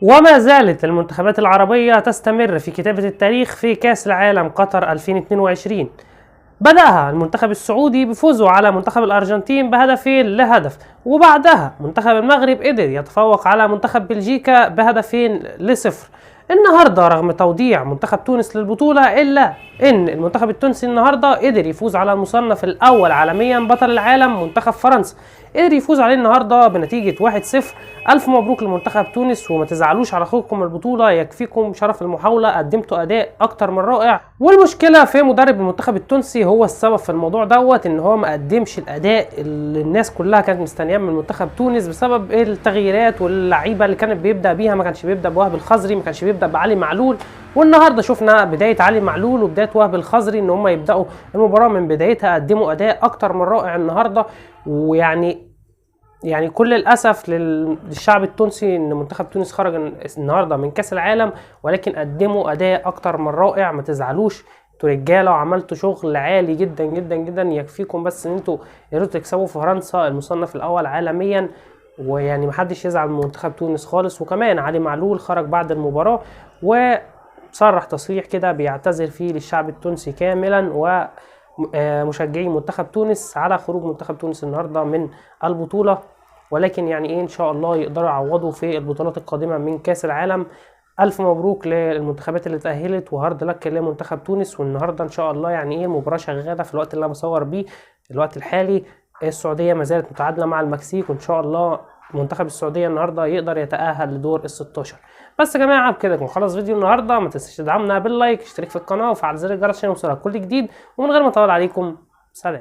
وما زالت المنتخبات العربية تستمر في كتابة التاريخ في كأس العالم قطر 2022. بدأها المنتخب السعودي بفوزه على منتخب الأرجنتين بهدفين لهدف، وبعدها منتخب المغرب قدر يتفوق على منتخب بلجيكا بهدفين لصفر. النهارده رغم توديع منتخب تونس للبطولة، إلا إن المنتخب التونسي النهارده قدر يفوز على المصنف الأول عالميا بطل العالم منتخب فرنسا، قدر يفوز عليه النهارده بنتيجة 1-0. ألف مبروك لمنتخب تونس، وما تزعلوش على خروجكم البطولة، يكفيكم شرف المحاولة، قدمتوا أداء أكتر من رائع. والمشكلة في مدرب المنتخب التونسي، هو السبب في الموضوع دوت، إن هو ما قدمش الأداء اللي الناس كلها كانت مستنياه من منتخب تونس بسبب التغييرات واللعيبة اللي كانت بيبدأ بيها. ما كانش بيبدأ بوهب الخزري، ما كانش بيبدأ بعلي معلول، والنهارده شفنا بداية علي معلول وبداية وهب الخزري ان هم يبدأوا المباراة من بدايتها، قدموا أداء أكتر من رائع النهارده. ويعني كل الاسف للشعب التونسي ان منتخب تونس خرج النهارده من كاس العالم، ولكن قدموا اداء اكتر من رائع. ما تزعلوش، انتوا رجاله وعملتوا شغل عالي جدا جدا جدا، يكفيكم بس ان انتوا قدرتوا تكسبوا في فرنسا المصنف الاول عالميا. ويعني محدش يزعل من منتخب تونس خالص. وكمان علي معلول خرج بعد المباراه وصرح تصريح كده بيعتذر فيه للشعب التونسي كاملا ومشجعي منتخب تونس على خروج منتخب تونس النهارده من البطوله. ولكن يعني ايه، ان شاء الله يقدروا يعوضوا في البطولات القادمه من كاس العالم. الف مبروك للمنتخبات اللي تاهلت، وهارد لك لمنتخب تونس. والنهارده ان شاء الله يعني ايه المباراه شغاله في الوقت اللي انا بصور بيه الوقت الحالي. السعوديه ما زالت متعادله مع المكسيك، وان شاء الله منتخب السعوديه النهارده يقدر يتاهل لدور ال16. بس يا جماعه بكده نكون خلص فيديو النهارده. ما تنساش تدعمنا باللايك، اشترك في القناه وفعل زر الجرس عشان يوصلك كل جديد. ومن غير ما اطول عليكم، سلام.